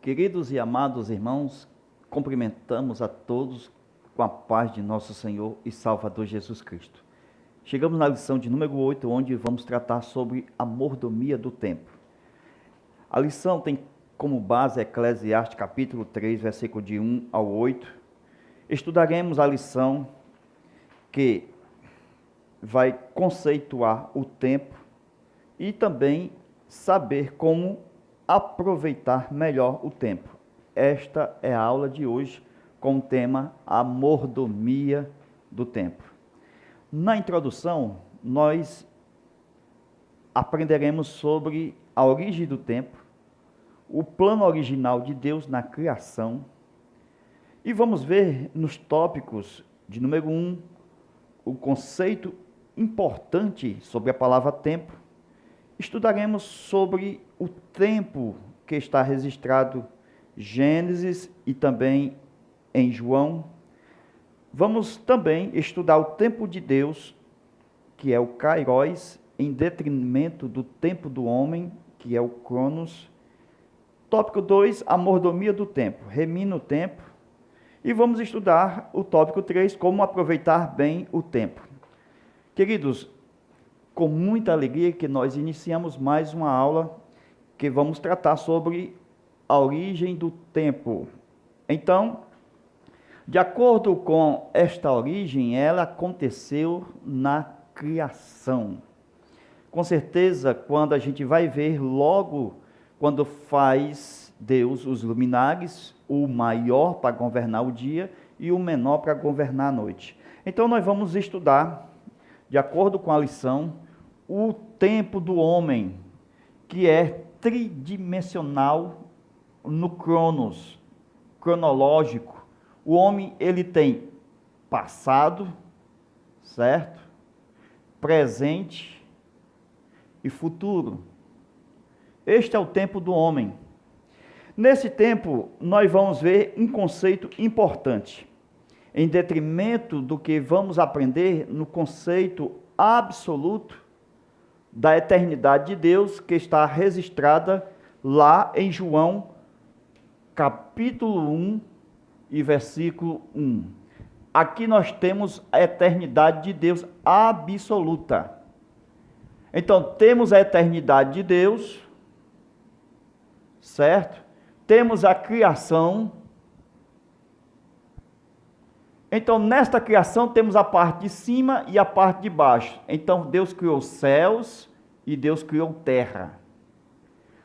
Queridos e amados irmãos, cumprimentamos a todos com a paz de nosso Senhor e Salvador Jesus Cristo. Chegamos na lição de número 8, onde vamos tratar sobre a mordomia do tempo. A lição tem como base Eclesiastes capítulo 3, versículo de 1 ao 8. Estudaremos a lição que vai conceituar o tempo e também saber como aproveitar melhor o tempo. Esta é a aula de hoje com o tema a mordomia do tempo. Na introdução, nós aprenderemos sobre a origem do tempo, o plano original de Deus na criação, e vamos ver nos tópicos de número 1, o conceito importante sobre a palavra tempo. Estudaremos sobre o tempo que está registrado em Gênesis e também em João. Vamos também estudar o tempo de Deus, que é o Kairos, em detrimento do tempo do homem, que é o Cronos. Tópico 2, a mordomia do tempo, remina o tempo. E vamos estudar o tópico 3, como aproveitar bem o tempo. Queridos, com muita alegria que nós iniciamos mais uma aula que vamos tratar sobre a origem do tempo. Então, de acordo com esta origem, ela aconteceu na criação. Com certeza, quando a gente vai ver logo, quando faz Deus os luminares, o maior para governar o dia e o menor para governar a noite. Então, nós vamos estudar, de acordo com a lição, o tempo do homem, que é tridimensional no cronos, cronológico. O homem, ele tem passado, certo? Presente e futuro. Este é o tempo do homem. Nesse tempo, nós vamos ver um conceito importante, em detrimento do que vamos aprender no conceito absoluto da eternidade de Deus, que está registrada lá em João, capítulo 1 e versículo 1. Aqui nós temos a eternidade de Deus absoluta. Então, temos a eternidade de Deus, certo? Temos a criação. Então, nesta criação, temos a parte de cima e a parte de baixo. Então, Deus criou céus e Deus criou terra.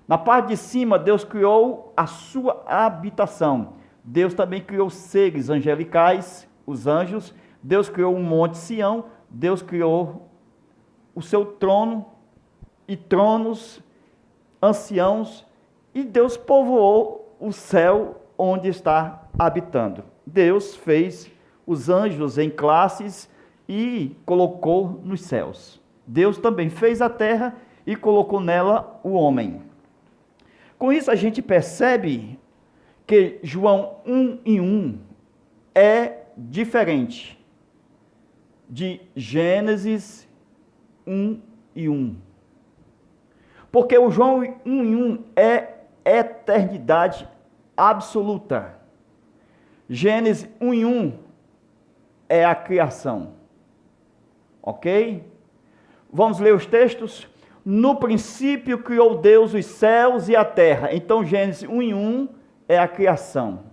Na parte de cima, Deus criou a sua habitação. Deus também criou seres angelicais, os anjos. Deus criou o monte Sião. Deus criou o seu trono e tronos, anciãos. E Deus povoou o céu onde está habitando. Deus fez os anjos em classes e colocou nos céus. Deus também fez a terra e colocou nela o homem. Com isso a gente percebe que João 1:1 é diferente de Gênesis 1:1. Porque o João 1:1 é eternidade absoluta. Gênesis 1:1 é a criação. Ok? Vamos ler os textos? No princípio criou Deus os céus e a terra. Então Gênesis 1:1 é a criação.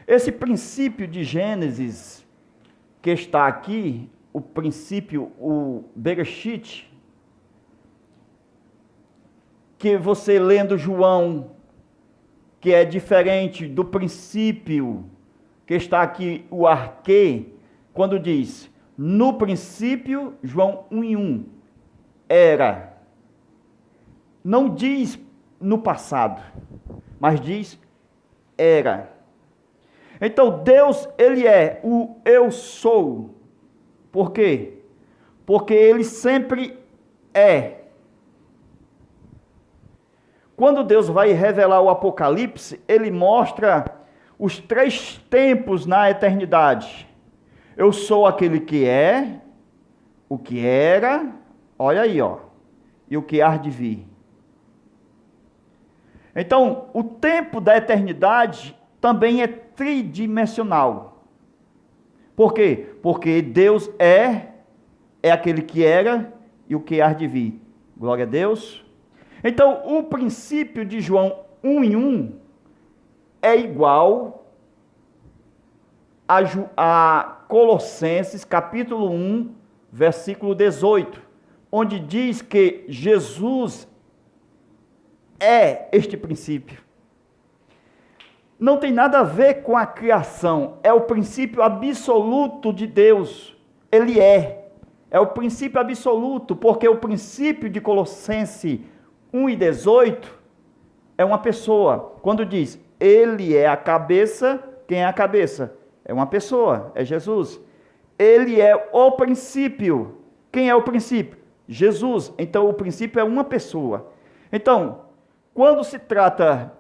Esse princípio de Gênesis que está aqui, o princípio, o Bereshit, que você lendo João, que é diferente do princípio que está aqui, o arquê, quando diz, no princípio, João 1:1, era. Não diz no passado, mas diz era. Então, Deus, ele é o eu sou. Por quê? Porque ele sempre é. Quando Deus vai revelar o Apocalipse, ele mostra os 3 tempos na eternidade. Eu sou aquele que é, o que era, olha aí, ó, e o que há de vir. Então, o tempo da eternidade também é tridimensional. Por quê? Porque Deus é aquele que era e o que há de vir. Glória a Deus. Então, o princípio de João 1:1 é igual a Colossenses capítulo 1, versículo 18, onde diz que Jesus é este princípio. Não tem nada a ver com a criação, é o princípio absoluto de Deus. Ele é o princípio absoluto, porque o princípio de Colossenses 1:18 é uma pessoa. Quando diz, ele é a cabeça, quem é a cabeça? É uma pessoa, é Jesus. Ele é o princípio. Quem é o princípio? Jesus. Então, o princípio é uma pessoa. Então, quando se trata,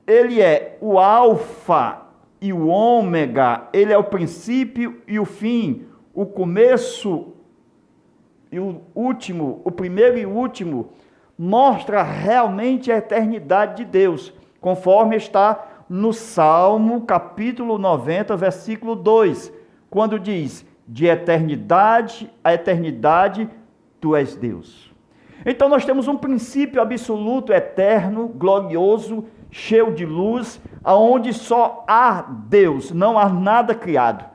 ele é o alfa e o ômega, ele é o princípio e o fim, o começo e o último, o primeiro e o último, mostra realmente a eternidade de Deus, conforme está no Salmo capítulo 90, versículo 2, quando diz, de eternidade a eternidade, tu és Deus. Então nós temos um princípio absoluto, eterno, glorioso, cheio de luz, aonde só há Deus, não há nada criado.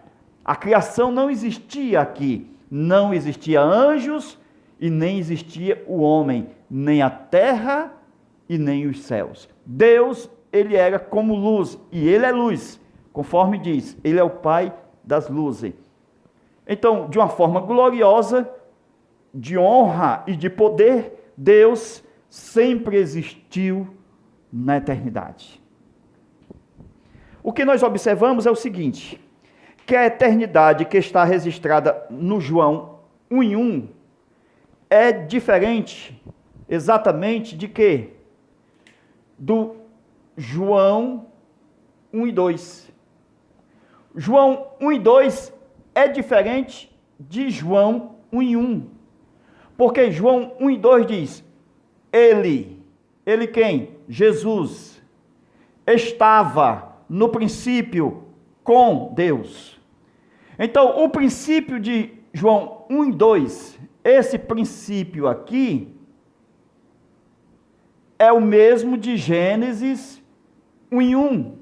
A criação não existia aqui, não existia anjos e nem existia o homem, nem a terra e nem os céus. Deus, ele era como luz, e ele é luz, conforme diz, ele é o Pai das luzes. Então, de uma forma gloriosa, de honra e de poder, Deus sempre existiu na eternidade. O que nós observamos é o seguinte, que a eternidade que está registrada no João 1:1 é diferente exatamente de quê? Do João 1:2. João 1:2 é diferente de João 1:1. Porque João 1:2 diz, ele quem? Jesus, estava no princípio com Deus. Então, o princípio de João 1:2, esse princípio aqui, é o mesmo de Gênesis 1:1.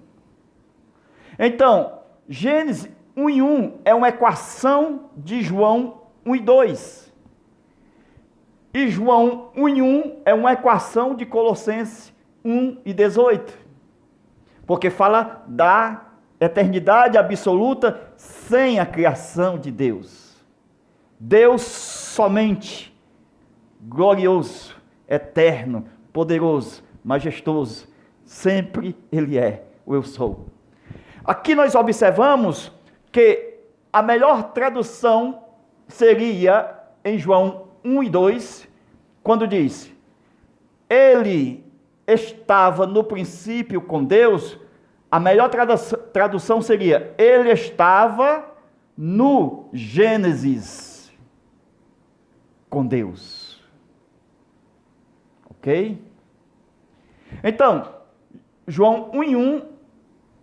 Então, Gênesis 1:1 é uma equação de João 1:2. E João 1:1 é uma equação de Colossenses 1:18. Porque fala da eternidade absoluta sem a criação de Deus. Deus somente, glorioso, eterno, poderoso, majestoso, sempre ele é o eu sou. Aqui nós observamos que a melhor tradução seria em João 1:2, quando diz, ele estava no princípio com Deus, a melhor tradução seria, ele estava no Gênesis com Deus. Ok? Então, João 1:1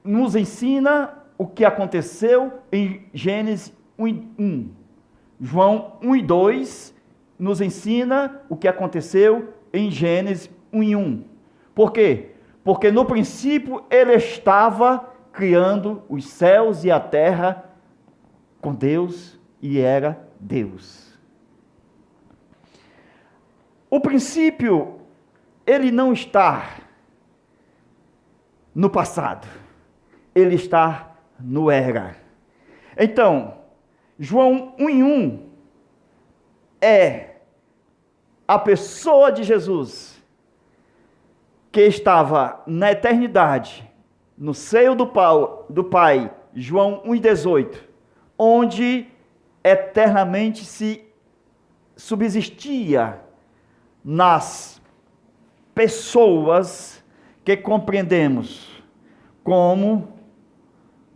nos ensina o que aconteceu em Gênesis 1:1. João 1:2 nos ensina o que aconteceu em Gênesis 1:1. Por quê? Porque no princípio ele estava criando os céus e a terra com Deus e era Deus. O princípio, ele não está no passado, ele está no era. Então, João 1:1 é a pessoa de Jesus que estava na eternidade, no seio do Pai, João 1:18, onde eternamente se subsistia nas pessoas que compreendemos como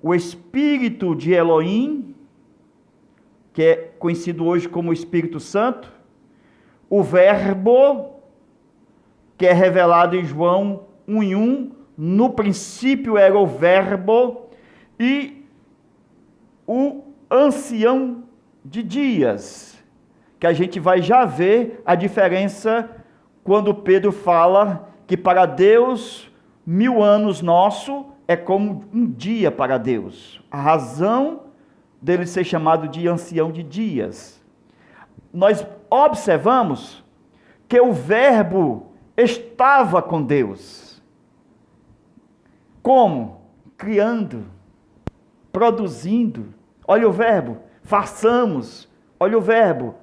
o Espírito de Elohim, que é conhecido hoje como Espírito Santo, o Verbo, que é revelado em João um em um. No princípio era o Verbo, e o ancião de dias, que a gente vai já ver a diferença quando Pedro fala que para Deus 1000 anos nosso é como um dia para Deus. A razão dele ser chamado de ancião de dias. Nós observamos que o Verbo estava com Deus. Como? Criando, produzindo. Olha o verbo, façamos. Olha o verbo.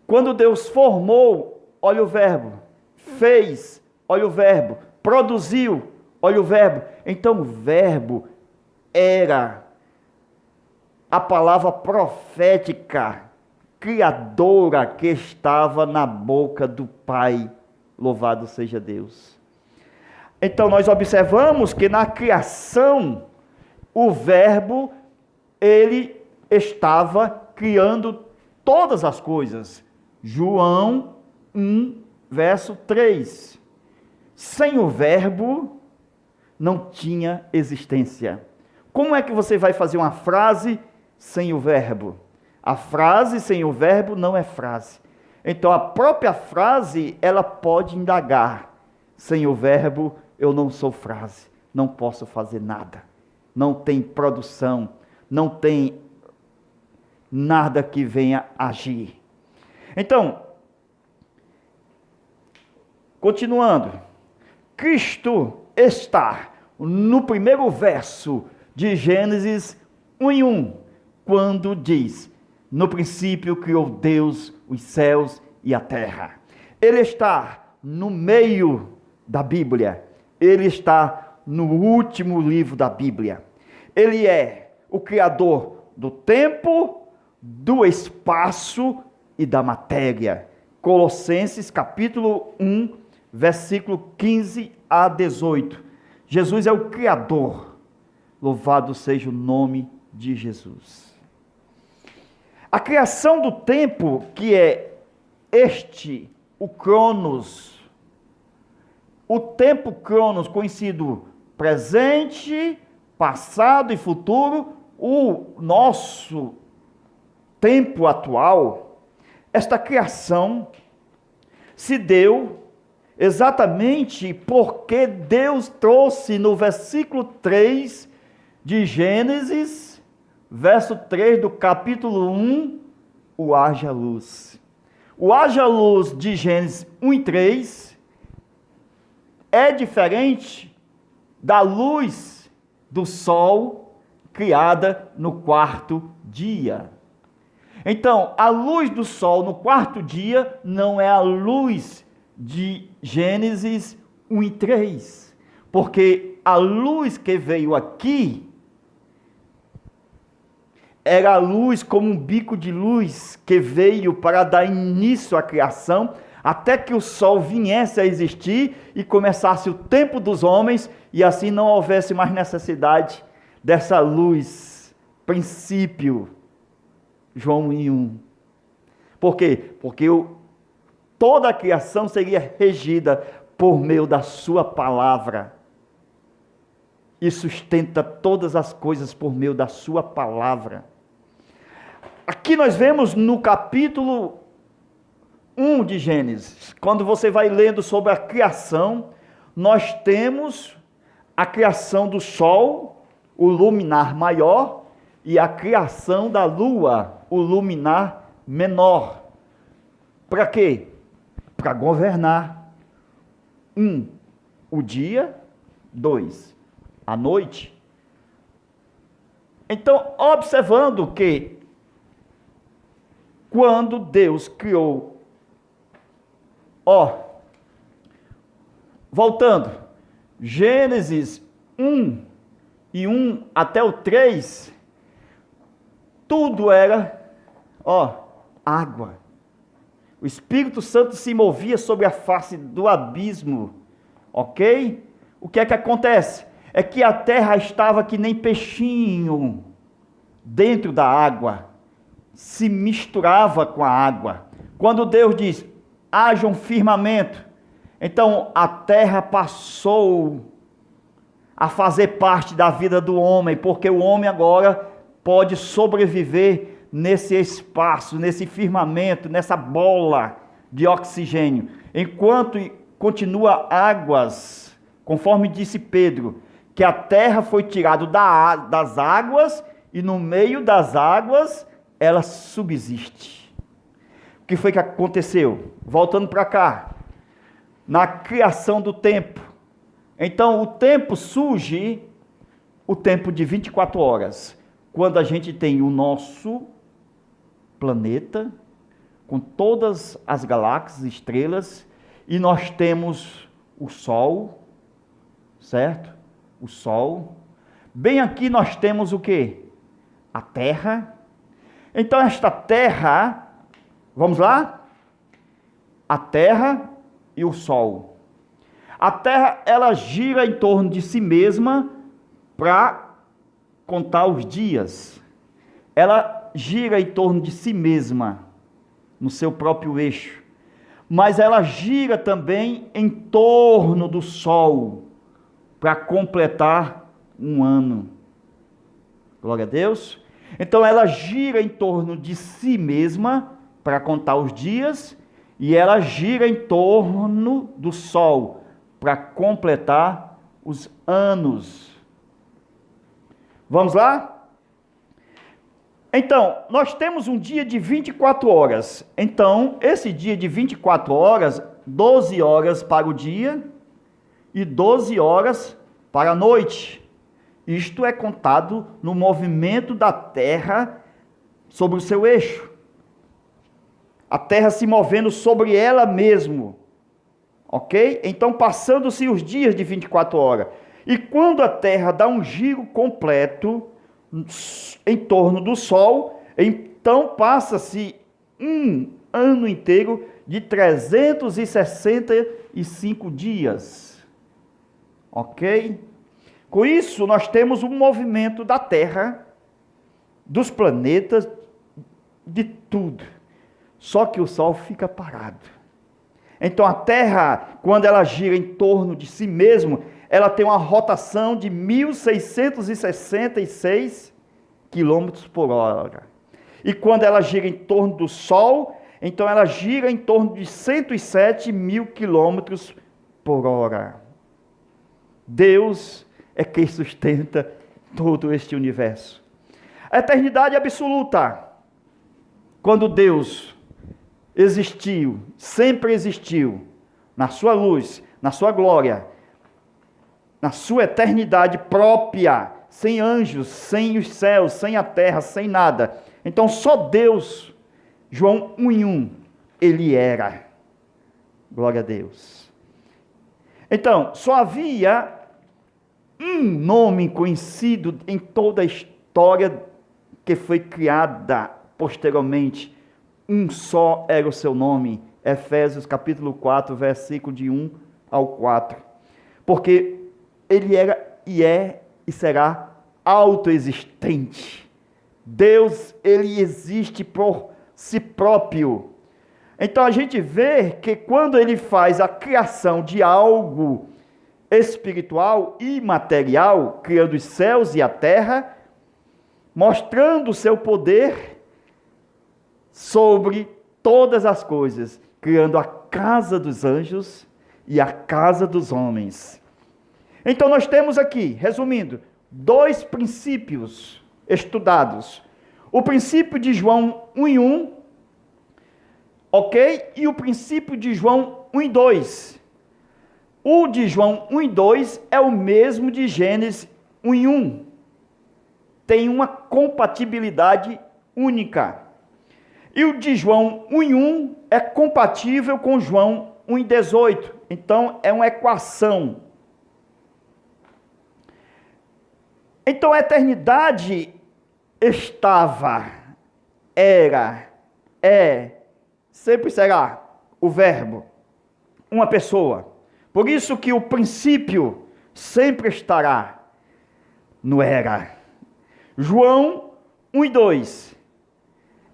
Quando Deus formou, olha o verbo. Fez, olha o verbo. Produziu, olha o verbo. Então o verbo era a palavra profética, criadora, que estava na boca do Pai. Louvado seja Deus. Então nós observamos que na criação, o verbo, ele estava criando todas as coisas. João 1, verso 3. Sem o verbo, não tinha existência. Como é que você vai fazer uma frase sem o verbo? A frase sem o verbo não é frase. Então a própria frase, ela pode indagar. Sem o verbo, eu não sou frase. Não posso fazer nada. Não tem produção. Não tem nada que venha agir. Então, continuando. Cristo está no primeiro verso de Gênesis 1:1, quando diz: no princípio criou Deus os céus e a terra. Ele está no meio da Bíblia. Ele está no último livro da Bíblia. Ele é o Criador do tempo, do espaço e da matéria. Colossenses capítulo 1, versículo 15 a 18. Jesus é o Criador. Louvado seja o nome de Jesus. A criação do tempo, que é o Cronos, o tempo Cronos, conhecido presente, passado e futuro, o nosso tempo atual, esta criação se deu exatamente porque Deus trouxe no versículo 3 de Gênesis, verso 3 do capítulo 1, o haja luz. O haja luz de Gênesis 1 e 3 é diferente da luz do sol criada no quarto dia. Então, a luz do sol no quarto dia não é a luz de Gênesis 1 e 3, porque a luz que veio aqui era a luz como um bico de luz que veio para dar início à criação, até que o sol viesse a existir e começasse o tempo dos homens, e assim não houvesse mais necessidade dessa luz, princípio, João 1:1. Por quê? Porque toda a criação seria regida por meio da sua palavra, e sustenta todas as coisas por meio da sua palavra. Aqui nós vemos no capítulo 1 de Gênesis, quando você vai lendo sobre a criação, nós temos a criação do sol, o luminar maior, e a criação da lua, o luminar menor. Para quê? Para governar. 1, o dia. 2, a noite. Então, observando que quando Deus criou, voltando, Gênesis 1 e 1 até o 3, tudo era, água. O Espírito Santo se movia sobre a face do abismo, ok? O que é que acontece? É que a terra estava que nem peixinho dentro da água, se misturava com a água. Quando Deus diz, haja um firmamento, Então a terra passou a fazer parte da vida do homem, porque o homem agora pode sobreviver nesse espaço, nesse firmamento, nessa bola de oxigênio. Enquanto continua águas, conforme disse Pedro, que a terra foi tirada das águas e no meio das águas ela subsiste. O que foi que aconteceu? Voltando para cá, na criação do tempo. Então o tempo surge, o tempo de 24 horas, quando a gente tem o nosso planeta, com todas as galáxias, estrelas, e nós temos o Sol, certo? O Sol. Bem aqui nós temos o quê? A Terra. Então esta Terra, vamos lá? A Terra e o Sol. A Terra, ela gira em torno de si mesma para contar os dias. Ela gira em torno de si mesma, no seu próprio eixo. Mas ela gira também em torno do Sol, para completar um ano. Glória a Deus. Então ela gira em torno de si mesma, para contar os dias, e ela gira em torno do Sol, para completar os anos. Vamos lá? Então, nós temos um dia de 24 horas. Então, esse dia de 24 horas, 12 horas para o dia e 12 horas para a noite. Isto é contado no movimento da Terra sobre o seu eixo. A Terra se movendo sobre ela mesma. Ok? Então, passando-se os dias de 24 horas. E quando a Terra dá um giro completo em torno do Sol, então passa-se um ano inteiro de 365 dias. Ok? Com isso, nós temos um movimento da Terra, dos planetas, de tudo. Só que o Sol fica parado. Então a Terra, quando ela gira em torno de si mesma, ela tem uma rotação de 1.666 quilômetros por hora. E quando ela gira em torno do Sol, então ela gira em torno de 107 mil quilômetros por hora. Deus é quem sustenta todo este universo. A eternidade absoluta, quando Deus existiu, sempre existiu, na sua luz, na sua glória, na sua eternidade própria, sem anjos, sem os céus, sem a terra, sem nada. Então só Deus, João 1:1, ele era. Glória a Deus. Então, só havia um nome conhecido em toda a história que foi criada posteriormente. Um só era o seu nome. Efésios capítulo 4, versículo de 1 ao 4. Porque ele era e é e será autoexistente. Deus, ele existe por si próprio. Então a gente vê que quando ele faz a criação de algo espiritual e material, criando os céus e a terra, mostrando o seu poder sobre todas as coisas, criando a casa dos anjos e a casa dos homens. Então nós temos aqui, resumindo, dois princípios estudados. O princípio de João 1:1, ok? E o princípio de João 1:2. O de João 1:2 é o mesmo de Gênesis 1:1. Tem uma compatibilidade única. E o de João 1:1 é compatível com João 1:18. Então é uma equação. Então a eternidade estava, era, é, sempre será o verbo, uma pessoa. Por isso que o princípio sempre estará no era. João 1:2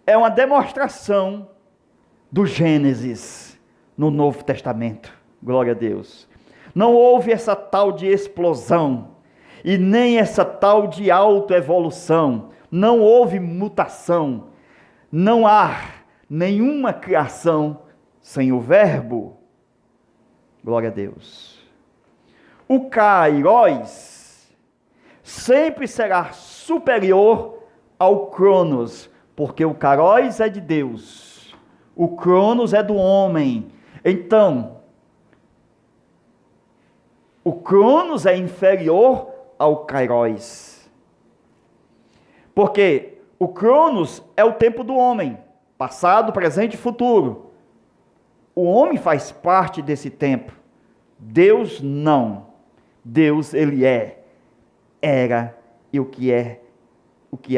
é uma demonstração do Gênesis no Novo Testamento. Glória a Deus. Não houve essa tal de explosão e nem essa tal de autoevolução. Não houve mutação. Não há nenhuma criação sem o Verbo. Glória a Deus. O Kairos sempre será superior ao Cronos, porque o Kairos é de Deus, o Cronos é do homem. Então, o Cronos é inferior ao Kairos, porque o Cronos é o tempo do homem, passado, presente e futuro. O homem faz parte desse tempo, Deus não. Deus, ele era e o que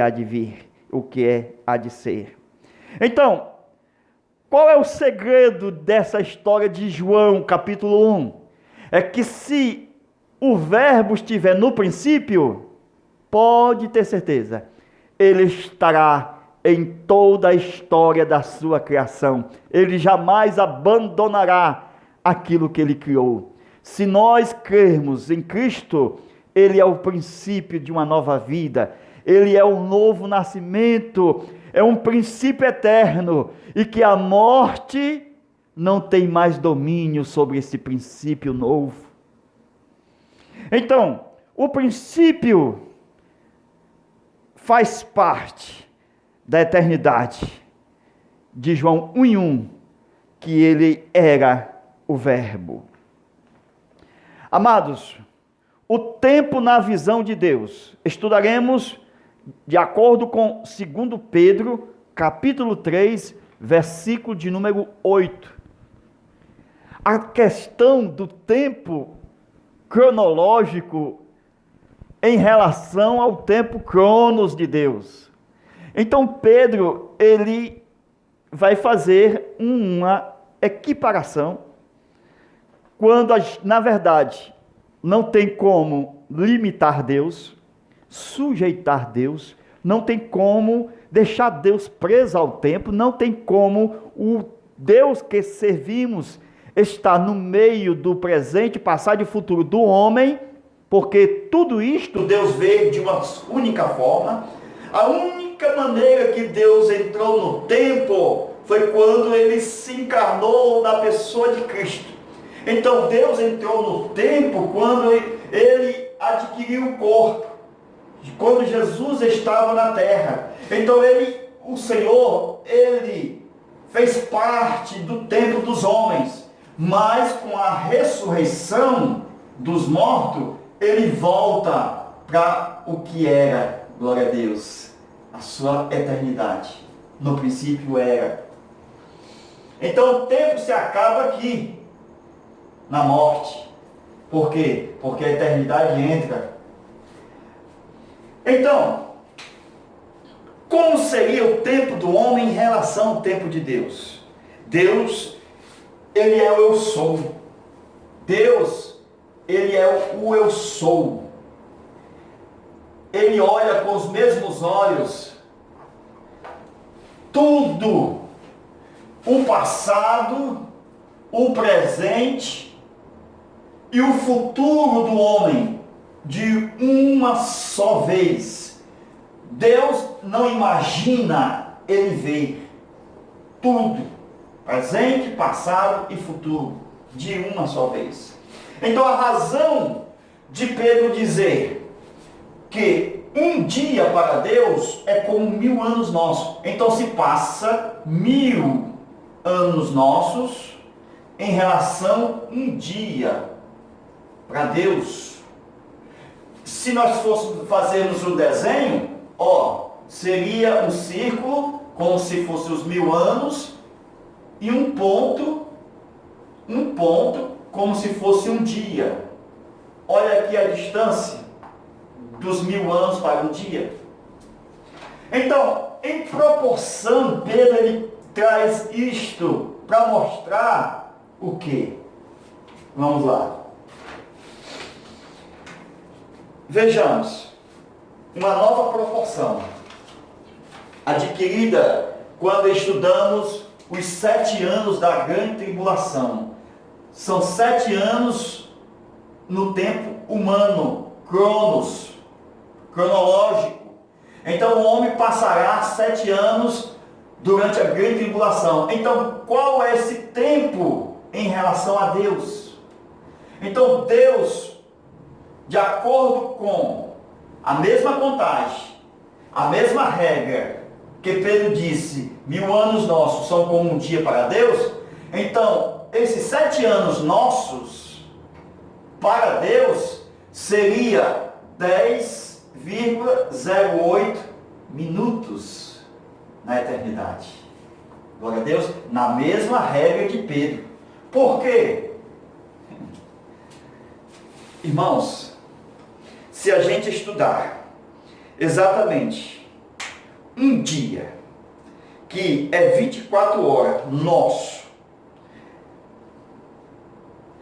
há de vir, o que há de ser. Então, qual é o segredo dessa história de João, capítulo 1? É que se o Verbo estiver no princípio, pode ter certeza, ele estará em toda a história da sua criação. Ele jamais abandonará aquilo que ele criou. Se nós crermos em Cristo, ele é o princípio de uma nova vida, ele é um novo nascimento, é um princípio eterno, e que a morte não tem mais domínio sobre esse princípio novo. Então, o princípio faz parte da eternidade de João 1:1, que ele era o Verbo. Amados, o tempo na visão de Deus, estudaremos de acordo com 2 Pedro, capítulo 3, versículo de número 8. A questão do tempo cronológico em relação ao tempo cronos de Deus. Então Pedro, ele vai fazer uma equiparação, quando, na verdade, não tem como limitar Deus, sujeitar Deus, não tem como deixar Deus preso ao tempo, não tem como o Deus que servimos estar no meio do presente, passado e futuro do homem, porque tudo isto Deus vê de uma única forma. A única maneira que Deus entrou no tempo foi quando ele se encarnou na pessoa de Cristo. Então Deus entrou no tempo quando ele adquiriu o corpo, quando Jesus estava na terra. Então o Senhor, ele fez parte do tempo dos homens, mas com a ressurreição dos mortos, ele volta para o que era, glória a Deus, a sua eternidade. No princípio era. Então o tempo se acaba aqui, na morte. Por quê? Porque a eternidade entra. Então, como seria o tempo do homem em relação ao tempo de Deus? Deus, ele é o eu sou. Deus, ele é o eu sou. Ele olha com os mesmos olhos tudo, o passado, o presente e o futuro do homem, de uma só vez. Deus não imagina, ele vê tudo, presente, passado e futuro, de uma só vez. Então a razão de Pedro dizer que um dia para Deus é como 1000 anos nossos. Então se passa 1000 anos nossos em relação a um dia para Deus. Se nós fôssemos fazermos um desenho, seria um círculo, como se fosse os 1000 anos, e um ponto, como se fosse um dia. Olha aqui a distância dos 1000 anos para um dia. Então, em proporção, Pedro ele traz isto para mostrar o quê? Vamos lá. Vejamos, uma nova proporção, adquirida quando estudamos os 7 anos da grande tribulação. são 7 anos no tempo humano, cronológico. Então o homem passará 7 anos durante a grande tribulação. Então qual é esse tempo em relação a Deus? Então Deus, de acordo com a mesma contagem, a mesma regra que Pedro disse, 1000 anos nossos são como um dia para Deus. Então esses 7 anos nossos para Deus seria 10,08 minutos na eternidade. Glória a Deus, na mesma regra de Pedro. Por quê? Irmãos, se a gente estudar exatamente um dia, que é 24 horas nosso,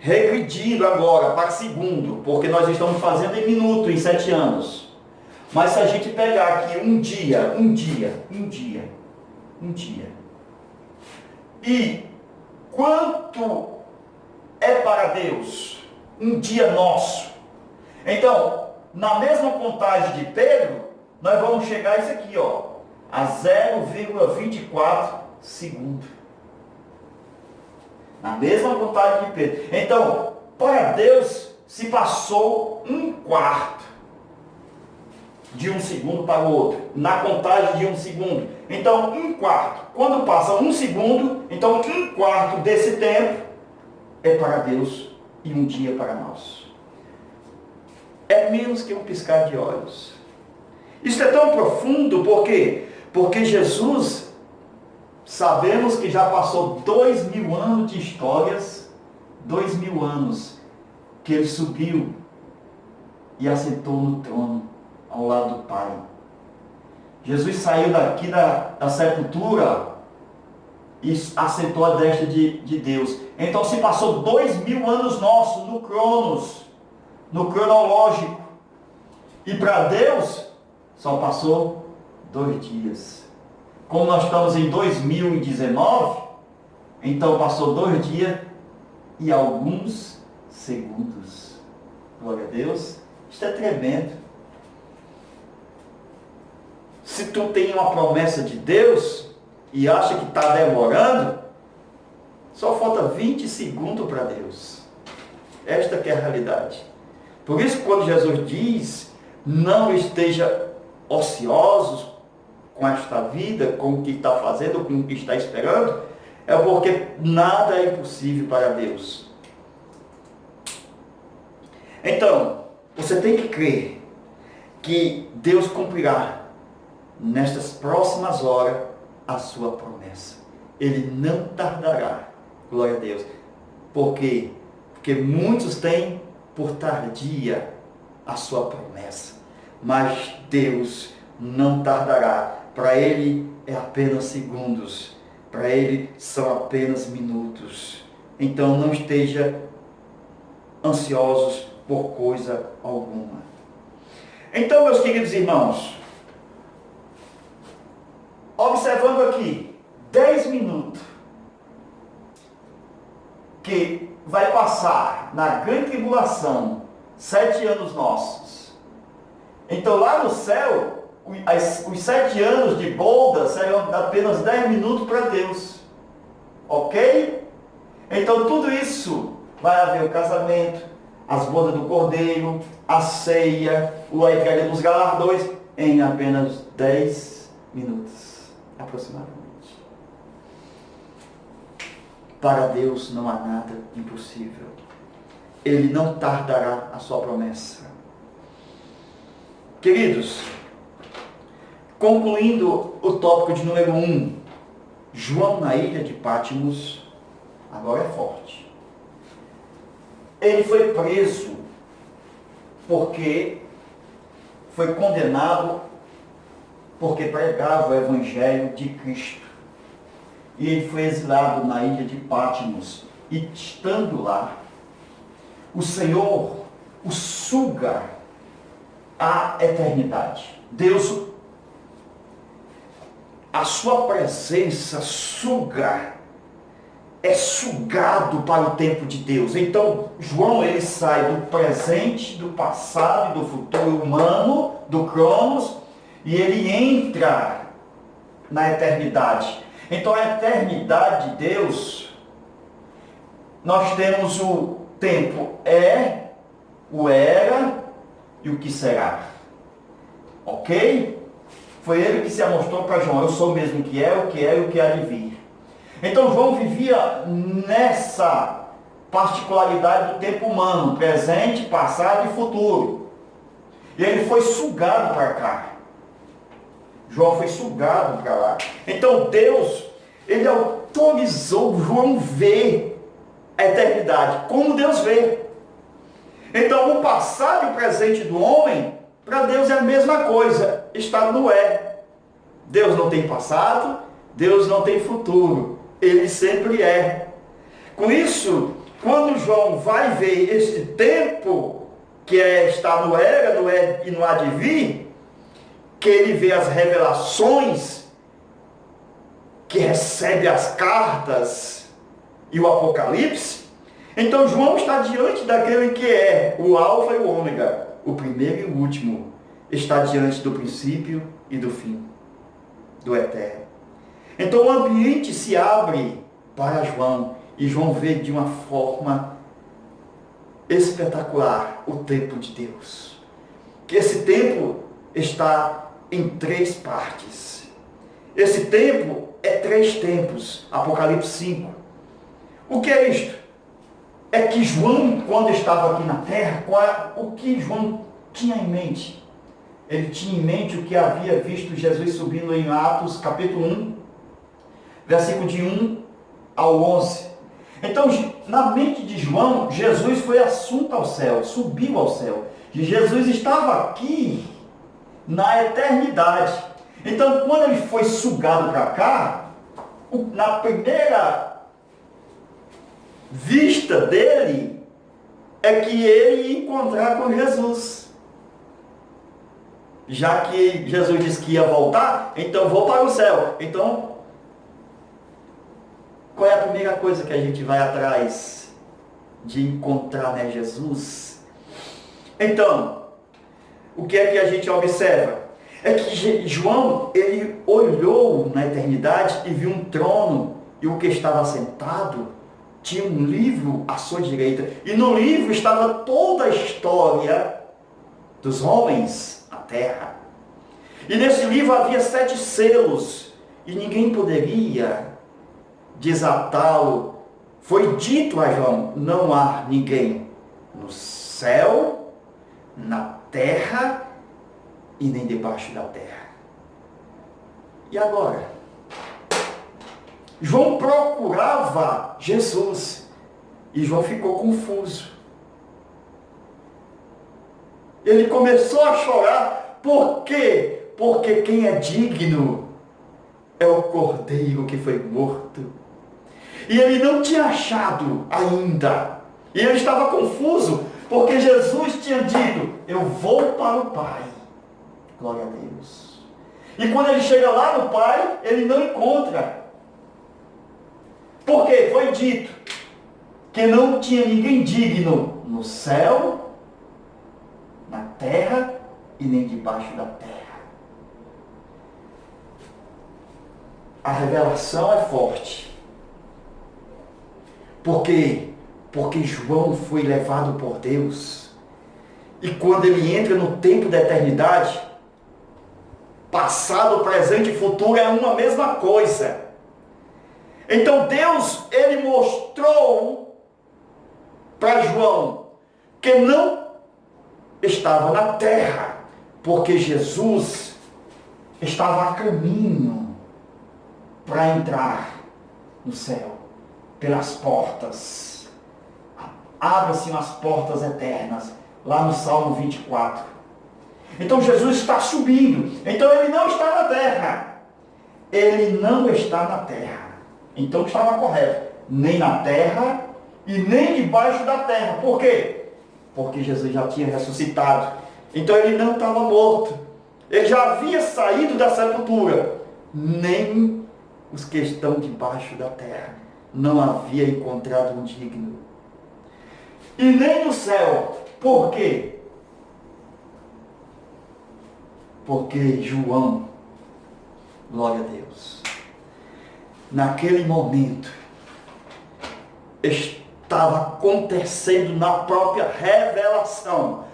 regredindo agora para segundo, porque nós estamos fazendo em minuto, em 7 anos. Mas se a gente pegar aqui um dia, e quanto é para Deus um dia nosso? Então, na mesma contagem de Pedro, nós vamos chegar a isso aqui, a 0,24 segundos. Na mesma contagem de Pedro. Então, para Deus, se passou 1/4 de 1 segundo para o outro, na contagem de 1 segundo. Então, 1/4. Quando passa 1 segundo, então 1/4 desse tempo é para Deus e um dia para nós. É menos que um piscar de olhos. Isso é tão profundo, por quê? Porque Jesus, sabemos que já passou 2000 anos de histórias, 2000 anos que ele subiu e assentou no trono ao lado do Pai. Jesus saiu daqui da sepultura e assentou à destra de Deus. Então se passou 2000 anos nossos no cronológico. E para Deus só passou 2 dias. Como nós estamos em 2019, então passou 2 dias e alguns segundos. Glória a Deus. Isto é tremendo. Se tu tem uma promessa de Deus e acha que está demorando, só falta 20 segundos para Deus. Esta que é a realidade. Por isso, quando Jesus diz, não esteja ociosos com esta vida, com o que está fazendo, com o que está esperando, é porque nada é impossível para Deus. Então, você tem que crer que Deus cumprirá nestas próximas horas a sua promessa. Ele não tardará. Glória a Deus. Por quê? Porque muitos têm por tardia a sua promessa. Mas Deus não tardará. Para Ele é apenas segundos. Para Ele são apenas minutos. Então não esteja ansiosos por coisa alguma. Então, meus queridos irmãos, observando aqui 10 minutos que vai passar na grande tribulação, 7 anos nossos. Então lá no céu, os 7 anos de bolda serão apenas 10 minutos para Deus. Ok? Então tudo isso vai haver o casamento, as bodas do cordeiro, a ceia, a entrega dos galardões, em apenas 10 minutos, aproximadamente. Para Deus não há nada impossível. Ele não tardará a sua promessa. Queridos, concluindo o tópico de número 1, João na ilha de Patmos, agora é forte. Ele foi preso porque foi condenado porque pregava o Evangelho de Cristo. E ele foi exilado na ilha de Patmos. E estando lá, o Senhor o suga à eternidade. Deus, a sua presença suga é sugado para o tempo de Deus. Então, João, ele sai do presente, do passado e do futuro humano, do Cronos, e ele entra na eternidade. Então, a eternidade de Deus, nós temos o tempo o era e o que será. Ok? Foi ele que se amostrou para João. Eu sou mesmo o que é e o que há de vir. Então João vivia nessa particularidade do tempo humano, presente, passado e futuro. E ele foi sugado para cá. João foi sugado para lá. Então Deus, ele autorizou João ver a eternidade, como Deus vê. Então o passado e o presente do homem, para Deus é a mesma coisa, está no é. Deus não tem passado, Deus não tem futuro. Ele sempre é. Com isso, quando João vai ver este tempo, que está no era, no é e no há de vir, que ele vê as revelações, que recebe as cartas e o Apocalipse, então João está diante daquele que é o Alfa e o Ômega, o primeiro e o último, está diante do princípio e do fim, do eterno. Então o ambiente se abre para João, e João vê de uma forma espetacular o tempo de Deus. Que esse tempo está em 3 partes. Esse tempo é 3 tempos, Apocalipse 5. O que é isto? É que João, quando estava aqui na terra, o que João tinha em mente? Ele tinha em mente o que havia visto Jesus subindo em Atos capítulo 1, versículo de 1 ao 11. Então, na mente de João, Jesus foi assunto ao céu, subiu ao céu. E Jesus estava aqui na eternidade. Então, quando ele foi sugado para cá, na primeira vista dele, é que ele ia encontrar com Jesus. Já que Jesus disse que ia voltar, então vou para o céu. Então, qual é a primeira coisa que a gente vai atrás de encontrar, né? Jesus. Então, o que é que a gente observa? É que João, ele olhou na eternidade e viu um trono, e o que estava sentado tinha um livro à sua direita. E no livro estava toda a história dos homens na terra. E nesse livro havia 7 selos, e ninguém poderia desatá-lo. Foi dito a João: não há ninguém no céu, na terra e nem debaixo da terra. E agora? João procurava Jesus e João ficou confuso. Ele começou a chorar. Por quê? Porque quem é digno é o Cordeiro que foi morto. E ele não tinha achado ainda. E ele estava confuso, porque Jesus tinha dito: eu vou para o Pai. Glória a Deus. E quando ele chega lá no Pai, ele não encontra. Por quê? Foi dito que não tinha ninguém digno no céu, na terra e nem debaixo da terra. A revelação é forte. Por quê? Porque João foi levado por Deus. E quando ele entra no tempo da eternidade, passado, presente e futuro é uma mesma coisa. Então Deus, ele mostrou para João que não estava na terra, porque Jesus estava a caminho para entrar no céu, pelas portas. Abra-se as portas eternas, lá no Salmo 24. Então Jesus está subindo. Então ele não está na terra. Ele não está na terra. Então estava correto. Nem na terra e nem debaixo da terra. Por quê? Porque Jesus já tinha ressuscitado. Então ele não estava morto. Ele já havia saído da sepultura. Nem os que estão debaixo da terra não havia encontrado um digno. E nem no céu. Por quê? Porque João, glória a Deus, naquele momento, estava acontecendo na própria revelação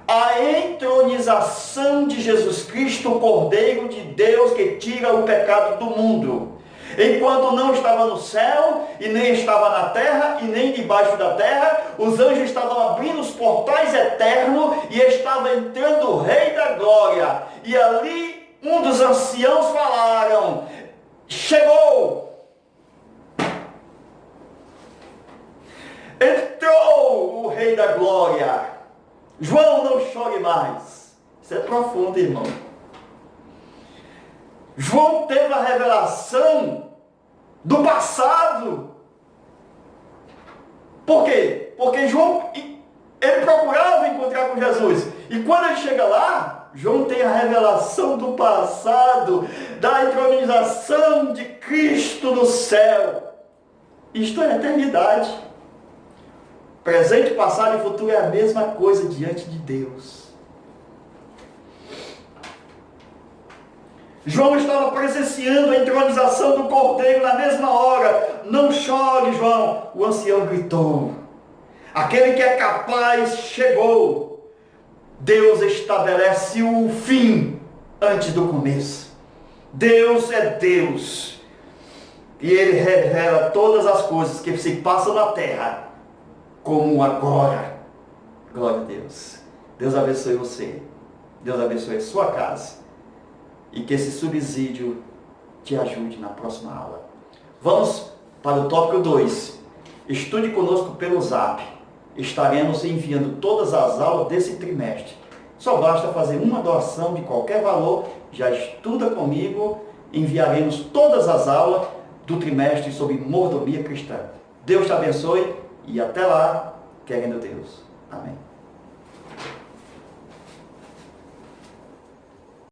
a entronização de Jesus Cristo, o Cordeiro de Deus que tira o pecado do mundo. Enquanto não estava no céu, e nem estava na terra, e nem debaixo da terra, os anjos estavam abrindo os portais eternos, e estava entrando o Rei da Glória. E ali um dos anciãos falaram: chegou! Entrou o Rei da Glória. João, não chore mais. Isso é profundo, irmão. João teve a revelação do passado. Por quê? Porque João, ele procurava encontrar com Jesus. E quando ele chega lá, João tem a revelação do passado, da entronização de Cristo no céu. Isto é a eternidade. Presente, passado e futuro é a mesma coisa diante de Deus. João estava presenciando a entronização do Cordeiro na mesma hora. Não chore, João, o ancião gritou. Aquele que é capaz chegou. Deus estabelece o fim antes do começo. Deus é Deus. E Ele revela todas as coisas que se passam na terra, como agora. Glória a Deus. Deus abençoe você. Deus abençoe a sua casa. E que esse subsídio te ajude na próxima aula. Vamos para o tópico 2. Estude conosco pelo Zap. Estaremos enviando todas as aulas desse trimestre. Só basta fazer uma doação de qualquer valor. Já estuda comigo. Enviaremos todas as aulas do trimestre sobre mordomia cristã. Deus te abençoe. E até lá, querendo Deus. Amém.